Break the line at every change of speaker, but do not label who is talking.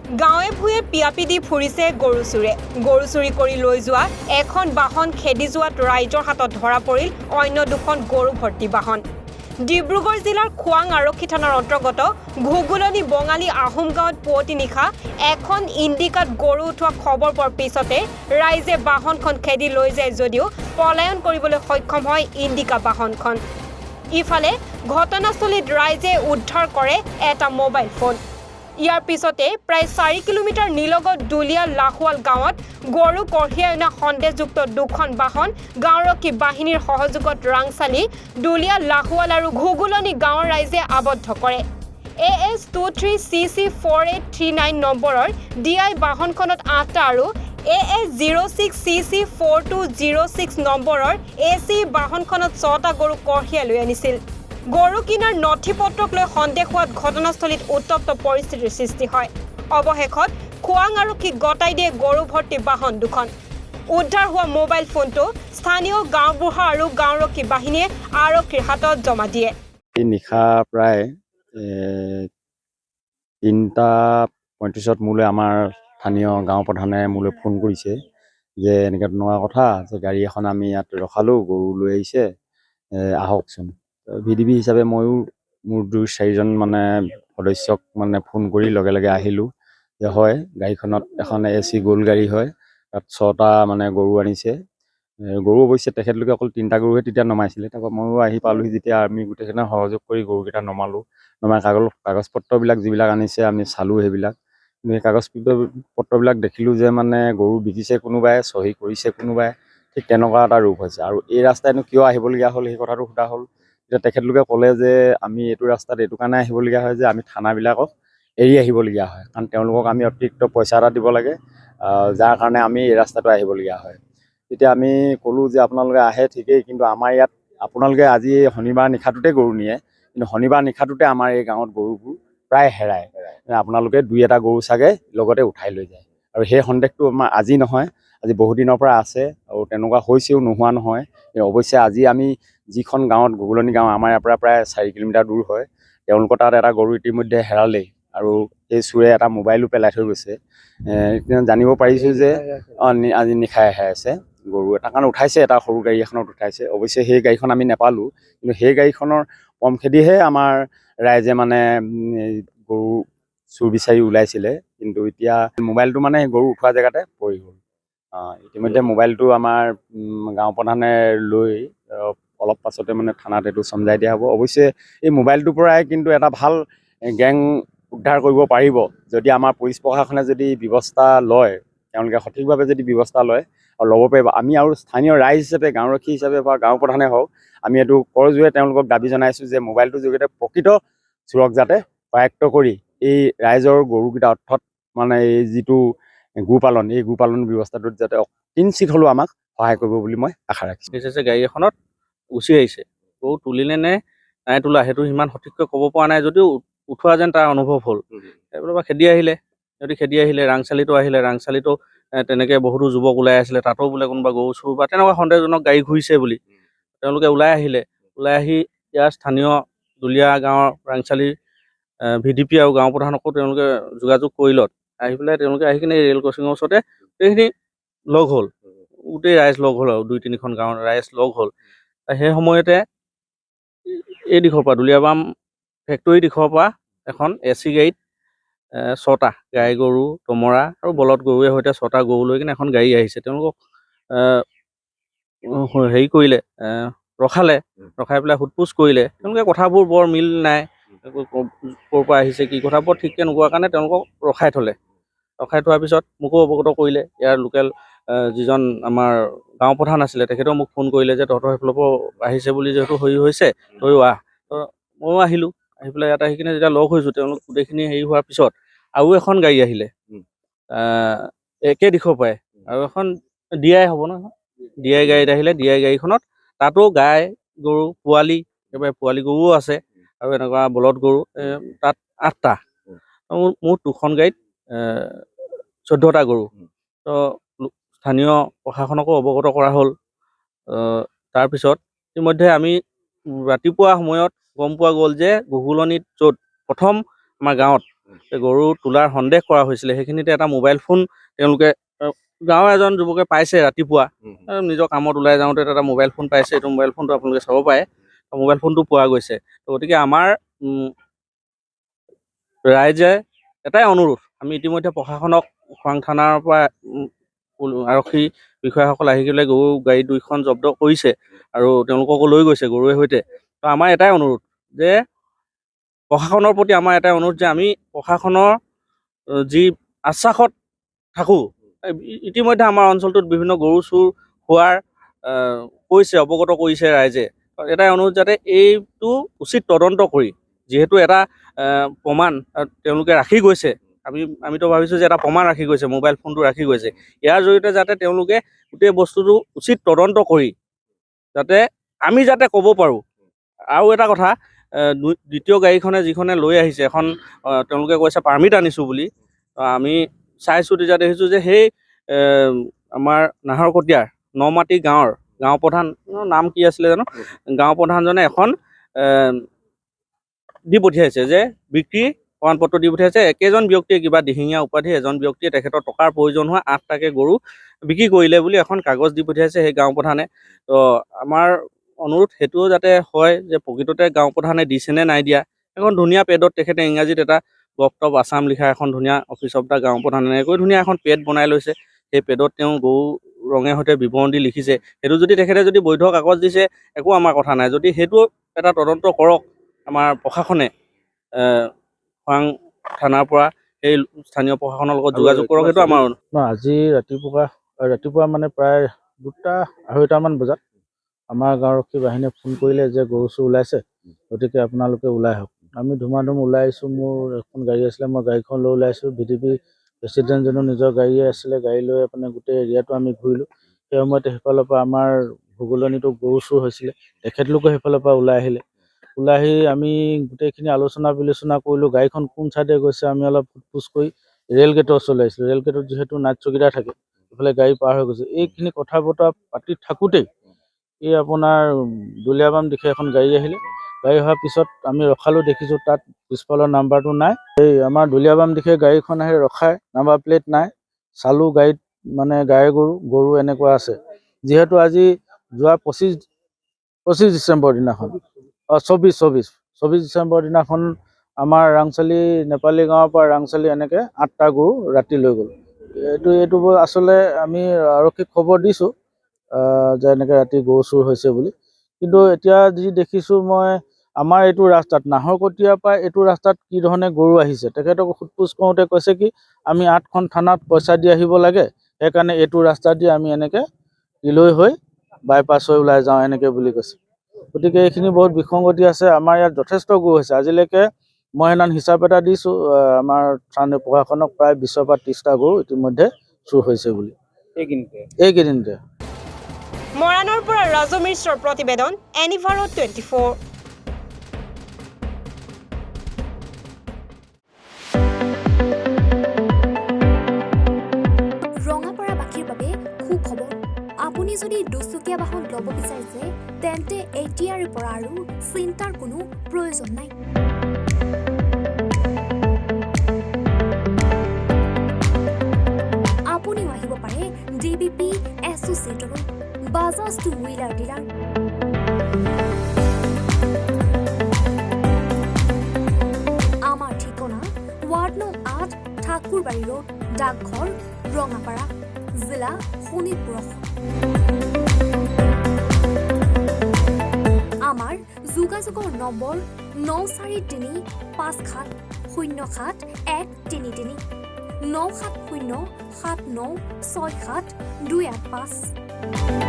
গাঁৱে ভূঞে পিয়াপি দি ফুৰিছে গৰু চোৰে। গৰু চুৰি কৰি লৈ যোৱা এখন বাহন খেদি যোৱাত ৰাইজৰ হাতত ধৰা পৰিল অন্য দুখন গৰু ভৰ্তি বাহন। ডিব্ৰুগড় জিলাৰ খোৱাং আৰক্ষী থানাৰ অন্তৰ্গত ঘুগুলনি বঙালী আহোম গাঁৱত পুৱতি নিশা এখন ইণ্ডিকাত গৰু উঠোৱা খবৰ পোৱাৰ পিছতে ৰাইজে বাহনখন খেদি লৈ যায় যদিও পলায়ন কৰিবলৈ সক্ষম হয় ইণ্ডিকা বাহনখন। ইফালে ঘটনাস্থলীত ৰাইজে উদ্ধাৰ কৰে এটা মোবাইল ফোন। ইয়াৰ পিছতে প্ৰায় 4 কিলোমিটাৰ নিলগত দুলীয়া লাহোৱাল গাঁৱত গৰু কঢ়িয়াই অনা সন্দেহযুক্ত দুখন বাহন গাঁওৰক্ষী বাহিনীৰ সহযোগত ৰাংচালি, দুলীয়া লাহোৱাল আৰু ঘুগুলনি গাঁৱৰ ৰাইজে আবদ্ধ কৰে। AS 23CC4839 নম্বৰৰ DI বাহনখনত 8টা আৰু AS 06CC4206 নম্বৰৰ AC বাহনখনত 6টা গৰু কঢ়িয়াই লৈ আনিছিল। গৰু কিনাৰ নথি পত্ৰক লৈ সন্দেহ হোৱাত ঘটনাস্থলীত উত্তপ্ত পৰিস্থিতিৰ সৃষ্টি হয়। অৱশেষত খোৱাং আৰক্ষীক গতাই দিয়ে গৰু ভৰ্তি বাহন দুখন। উদ্ধাৰ হোৱা মোবাইল ফোনটো স্থানীয় গাঁওবুঢ়া আৰু গাঁওৰক্ষী বাহিনীয়ে আৰক্ষীৰ হাতত জমা দিয়ে।
নিশা প্ৰায় 3:35 মোলৈ আমাৰ স্থানীয় গাঁও প্ৰধানে মোলৈ ফোন কৰিছে যে এনেকৈ তেনেকুৱা কথা যে গাড়ী এখন আমি ইয়াত ৰখালোঁ, গৰু লৈ আহিছে, আহকচোন। VDP হিচাপে ময়ো মোৰ 2-4জন মানে সদস্যক মানে ফোন কৰি লগে লগে আহিলোঁ যে হয় গাড়ীখনত এখন AC গ'ল্ড গাড়ী হয়, তাত 6টা মানে গৰু আনিছে। গৰু অৱশ্যে তেখেতলোকে অকল 3টা গৰুহে তেতিয়া নমাইছিলে। তাৰপৰা ময়ো আহি পালোহি যেতিয়া আমি গোটেইখিনিয়ে সহযোগ কৰি গৰুকেইটা নমালোঁ। নমাই কাগজ পত্ৰবিলাক যিবিলাক আনিছে আমি চালোঁ সেইবিলাক। কিন্তু সেই কাগজ পত্ৰবিলাক দেখিলোঁ যে মানে গৰু বিকিছে কোনোবাই, চহী কৰিছে কোনোবাই, ঠিক তেনেকুৱা এটা ৰূপ হৈছে। আৰু এই ৰাস্তাইনো কিয় আহিবলগীয়া হ'ল সেই কথাটো সোধা হ'ল। এতিয়া তেখেতলোকে ক'লে যে আমি এইটো ৰাস্তাত এইটো কাৰণে আহিবলগীয়া হয় যে আমি থানাবিলাকক এৰি আহিবলগীয়া হয়, কাৰণ তেওঁলোকক আমি অতিৰিক্ত পইচা এটা দিব লাগে, যাৰ কাৰণে আমি এই ৰাস্তাটো আহিবলগীয়া হয়। তেতিয়া আমি ক'লোঁ যে আপোনালোকে আহে ঠিকেই, কিন্তু আমাৰ ইয়াত আপোনালোকে আজি শনিবাৰ নিশাটোতে গৰু নিয়ে, কিন্তু শনিবাৰ নিশাটোতে আমাৰ এই গাঁৱত গৰুবোৰ প্ৰায় হেৰায়। আপোনালোকে 2-এটা গৰু চাগে লগতে উঠাই লৈ যায়। আৰু সেই সন্দেহটো আমাৰ আজি নহয়, আজি বহুদিনৰ পৰা আছে আৰু তেনেকুৱা হৈছেও, নোহোৱা নহয়। অৱশ্যে আজি আমি যিখন গাঁৱত ঘুগুলনি গাঁও আমাৰ ইয়াৰ পৰা প্ৰায় 4 কিলোমিটাৰ দূৰ হয়, তেওঁলোকৰ তাত এটা গৰু ইতিমধ্যে হেৰালেই আৰু সেই চোৰে এটা মোবাইলো পেলাই থৈ গৈছে। জানিব পাৰিছোঁ যে আজি নিশাই হেৰাইছে গৰু এটা, কাৰণ উঠাইছে এটা সৰু গাড়ী এখনত উঠাইছে। অৱশ্যে সেই গাড়ীখন আমি নাপালোঁ, কিন্তু সেই গাড়ীখনৰ পম খেদিহে আমাৰ ৰাইজে মানে গৰু চুৰ বিচাৰি ওলাইছিলে। কিন্তু এতিয়া মোবাইলটো মানে গৰু উঠোৱা জেগাতে পৰি গ'ল। ইতিমধ্যে মোবাইলটো আমাৰ গাঁও প্ৰধানে লৈ অলপ পাছতে মানে থানাত এইটো চমজাই দিয়া হ'ব। অৱশ্যে এই মোবাইলটোৰ পৰাই কিন্তু এটা ভাল গেং উদ্ধাৰ কৰিব পাৰিব যদি আমাৰ পুলিচ প্ৰশাসনে যদি ব্যৱস্থা লয়, তেওঁলোকে সঠিকভাৱে যদি ব্যৱস্থা লয় আৰু ল'ব পাৰিব। আমি আৰু স্থানীয় ৰাইজ হিচাপে, গাঁওৰক্ষী হিচাপে বা গাঁও প্ৰধানে হওক, আমি এইটো কৰজোৰে তেওঁলোকক দাবী জনাইছোঁ যে মোবাইলটোৰ জৰিয়তে প্ৰকৃত চোৰক যাতে কৰায়ত্ব কৰি এই ৰাইজৰ গৰুকেইটা অৰ্থত মানে এই যিটো গোপালন, এই গোপালন ব্যৱস্থাটোত যাতে কিঞ্চিত হ'লেও আমাক সহায় কৰিব বুলি মই আশা ৰাখিছোঁ।
যে গাড়ী এখনত গুচি আহিছে, গৰু তুলিলে নে নাই তোলা সেইটো সিমান সঠিককৈ ক'ব পৰা নাই, যদিও উঠোৱা যেন তাৰ অনুভৱ হ'ল। সেইবোৰৰ পৰা খেদি আহিলে ৰাংচালিতো আহিলে, ৰাংচালিতো তেনেকৈ বহুতো যুৱক ওলাই আছিলে, তাতো বোলে কোনোবা গৰু চুৰ বা তেনেকুৱা সন্দেহজনক গাড়ী ঘূৰিছে বুলি তেওঁলোকে ওলাই আহি ইয়াৰ স্থানীয় দুলীয়া গাঁৱৰ ৰাংচালি VDP আৰু গাঁও প্ৰধানকো তেওঁলোকে যোগাযোগ কৰিলত আহি পেলাই তেওঁলোকে আহি কিনে ৰেল ক্ৰচিঙৰ ওচৰতে গোটেইখিনি লগ হ'ল, গোটেই ৰাইজ লগ হ'ল আৰু 2-3খন গাঁৱৰ ৰাইজ লগ হ'ল। সেই সময়তে এই দিশৰ পৰা দুলীয়াবাম ফেক্টৰী দিশৰ পৰা এখন AC গাড়ীত 6টা গাই গৰু, দমৰা আৰু বলদ গৰুৰে সৈতে 6টা গৰু লৈ কিনে এখন গাড়ী আহিছে। তেওঁলোকক হেৰি কৰিলে, ৰখাই পেলাই সোধ-পোছ কৰিলে। তেওঁলোকে কথাবোৰ বৰ মিল নাই, ক'ৰ পৰা আহিছে কি কথা বৰ ঠিককৈ নোকোৱাৰ কাৰণে তেওঁলোকক ৰখাই থোৱাৰ পিছত মোকো অৱগত কৰিলে। ইয়াৰ লোকেল যিজন আমাৰ গাঁও প্ৰধান আছিলে তেখেতেও মোক ফোন কৰিলে যে তহঁতৰ সেইফালৰ পৰা আহিছে বুলি যিহেতু হেৰি হৈছে, তয়ো আহ। ময়ো আহিলোঁ, আহি পেলাই ইয়াত আহি কিনে যেতিয়া লগ হৈছোঁ, তেওঁলোক গোটেইখিনি হেৰি হোৱাৰ পিছত আৰু এখন গাড়ী আহিলে একে দিশৰ পৰাই, আৰু এখন DI হ'ব নহয়, DI গাড়ীত আহিলে। DI গাড়ীখনত তাতো গাই গৰু, একেবাৰে পোৱালি গৰুও আছে আৰু এনেকুৱা বলদ গৰু তাত 8টা, মুঠ 2খন গাড়ীত 14টা গৰু। তো স্থানীয় প্ৰশাসনকো অৱগত কৰা হ'ল। তাৰপিছত ইতিমধ্যে আমি ৰাতিপুৱা সময়ত গম পোৱা গ'ল যে ঘুগুলনিত য'ত প্ৰথম আমাৰ গাঁৱত গৰু তোলাৰ সন্দেহ কৰা হৈছিলে, সেইখিনিতে এটা মোবাইল ফোন তেওঁলোকে গাঁৱৰ এজন যুৱকে পাইছে ৰাতিপুৱা নিজৰ কামত ওলাই যাওঁতে এটা মোবাইল ফোন পাইছে। এইটো মোবাইল ফোনটো আপোনালোকে চাব পাৰে, মোবাইল ফোনটো পোৱা গৈছে। তো গতিকে আমাৰ ৰাইজে এটাই অনুৰোধ, আমি ইতিমধ্যে প্ৰশাসনক খোৱাং থানাৰ পৰা আৰক্ষী বিষয়াসকল আহি গ'লে গৰু গাড়ী 2খন জব্দ কৰিছে আৰু তেওঁলোককো লৈ গৈছে গৰুৱে সৈতে। তো আমাৰ এটাই অনুৰোধ যে প্ৰশাসনৰ প্ৰতি আমাৰ এটাই অনুৰোধ যে আমি প্ৰশাসনৰ যি আশ্বাসত থাকোঁ, ইতিমধ্যে আমাৰ অঞ্চলটোত বিভিন্ন গৰু চুৰ হোৱাৰ অৱগত কৰিছে ৰাইজে। এটাই অনুৰোধ যাতে এইটো উচিত তদন্ত কৰি, যিহেতু এটা প্ৰমাণ তেওঁলোকে ৰাখি গৈছে, আমিতো ভাবিছোঁ যে এটা প্ৰমাণ ৰাখি গৈছে, মোবাইল ফোনটো ৰাখি গৈছে, ইয়াৰ জৰিয়তে যাতে তেওঁলোকে গোটেই বস্তুটো উচিত তদন্ত কৰি যাতে আমি যাতে ক'ব পাৰোঁ। আৰু এটা কথা, দ্বিতীয় গাড়ীখনে যিখনে লৈ আহিছে, এখন তেওঁলোকে কৈছে পাৰ্মিট আনিছোঁ বুলি। আমি চাইছোঁ, তেতিয়া দেখিছোঁ যে সেই আমাৰ নাহৰকটীয়াৰ নমাটি গাঁৱৰ গাঁও প্ৰধান নাম কি আছিলে জানো, গাঁও প্ৰধানজনে এখন দি পঠিয়াইছে যে বিক্ৰী প্ৰমাণপত্ৰ দি পঠিয়াইছে। একেজন ব্যক্তিয়ে কিবা দিহিঙীয়া উপাধি এজন ব্যক্তিয়ে তেখেতৰ টকাৰ প্ৰয়োজন হোৱা 8টাকে গৰু বিক্ৰী কৰিলে বুলি এখন কাগজ দি পঠিয়াইছে সেই গাঁও প্ৰধানে। তো আমাৰ অনুৰোধ সেইটোও যাতে হয় যে প্ৰকৃততে গাঁও প্ৰধানে দিছেনে নাই দিয়া। এখন ধুনীয়া পেডত তেখেতে ইংৰাজীত এটা গভট অফ আছাম লিখা এখন ধুনীয়া অফিচ অফ দ্য গাঁও প্ৰধান এনেকৈ ধুনীয়া এখন পেড বনাই লৈছে। সেই পেডত তেওঁ গৰু ৰঙে সৈতে বিৱৰণ দি লিখিছে। সেইটো যদি তেখেতে যদি বৈধ কাগজ দিছে, একো আমাৰ কথা নাই। যদি সেইটো এটা তদন্ত কৰক আমাৰ প্ৰশাসনে, খোৱাং থানাৰ পৰা সেই স্থানীয় প্ৰশাসনৰ লগত যোগাযোগ কৰক, সেইটো আমাৰ
আজি ৰাতিপুৱা মানে প্ৰায় 2টা-2:30মান বজাত আমাৰ গাঁওৰক্ষী বাহিনীয়ে ফোন কৰিলে যে গৰু চুৰ ওলাইছে, গতিকে আপোনালোকে ওলাই আহক। আমি ধুমাধুম ওলাই আহিছোঁ। মোৰ এখন গাড়ী আছিলে, মই গাড়ীখন লৈ ওলাই আহিছোঁ। VDP প্ৰেচিডেণ্টজনো নিজৰ গাড়ীয়ে আছিলে, গাড়ী লৈ গোটেই এৰিয়াটো আমি ঘূৰিলোঁ। সেই সময়তে সেইফালৰ পৰা আমাৰ ভূগোলনিতো গৰু চুৰ হৈছিলে, তেখেতলোকে সেইফালৰ পৰা ওলাই আহিলে। ওলাই আহি আমি গোটেইখিনি আলোচনা বিলোচনা কৰিলোঁ। গাড়ীখন কোন ছাইডে গৈছে আমি অলপ সোধ-পোছ কৰি ৰেল গেটৰ ওচৰলৈ আহিছিলোঁ। ৰেল গেটত যিহেতু নাইট চকীদাৰ থাকে, এইফালে গাড়ী পাৰ হৈ গৈছে। এইখিনি কথা বতৰা পাতি থাকোঁতেই এই আপোনাৰ দুলীয়াবাম দিশে এখন গাড়ী আহিলে। গাড়ী অহাৰ পিছত আমি ৰখালোঁ, দেখিছোঁ তাত পিছফালৰ নাম্বাৰটো নাই। এই আমাৰ দুলীয়াবাম দিশে গাড়ীখন আহি ৰখাই, নাম্বাৰ প্লেট নাই। চালোঁ গাড়ীত গাই গৰু এনেকুৱা আছে। যিহেতু আজি যোৱা 25 ডিচেম্বৰ দিনাখন 24 ডিচেম্বৰ দিনাখন আমাৰ ৰাংচালি নেপালী গাঁৱৰ পৰা ৰাংচালি এনেকৈ 8টা গৰু ৰাতি লৈ গ'ল। এইটো আচলতে আমি আৰক্ষীক খবৰ দিছোঁ যে এনেকৈ ৰাতি গৰু চুৰ হৈছে বুলি। কিন্তু এতিয়া যি দেখিছোঁ মই, আমাৰ এইটো ৰাস্তাত নাহৰকটীয়াৰ পৰা এইটো ৰাস্তাত কি ধৰণে গৰু আহিছে, তেখেতক সোধ-পোছ কৰোঁতে কৈছে কি আমি 8খন থানাত পইচা দি আহিব লাগে, সেইকাৰণে এইটো ৰাস্তা দি আমি এনেকৈ তিলৈ হৈ বাইপাছ হৈ ওলাই যাওঁ এনেকৈ বুলি কৈছে। গতিকে এইখিনি বহুত বিসংগতি আছে। আমাৰ ইয়াত যথেষ্ট গৰু হৈছে। আজিলৈকে মই সেইদিনা হিচাপ এটা দিছোঁ আমাৰ স্থানীয় প্ৰশাসনক, প্ৰায় 20 পৰা 30টা গৰু ইতিমধ্যে চুৰ হৈছে বুলি এইকেইদিনতে।
মৰাণৰ পৰা ৰাজু মিশ্ৰৰ প্ৰতিবেদন, এনিভাৰো 24।
ৰঙাপাৰাবাসীৰ বাবে সুখবৰ। আপুনি যদি দুচকীয়া বাহন ল'ব বিচাৰিছে, তেন্তে এতিয়াৰে পৰা আৰু চিন্তাৰ কোনো প্ৰয়োজন নাই। আপুনিও আহিব পাৰে DBP এছ'চিয়েটলৈ, বাজাজ টু হুইলাৰ ডিলাৰ। আমাৰ ঠিকনা ৱাৰ্ড নং 8, ঠাকুৰবাৰী ৰোড, ডাকঘৰ, ৰঙাপাৰা, জিলা শোণিতপুৰ। আমাৰ যোগাযোগৰ নম্বৰ 9435707133 9707967285285।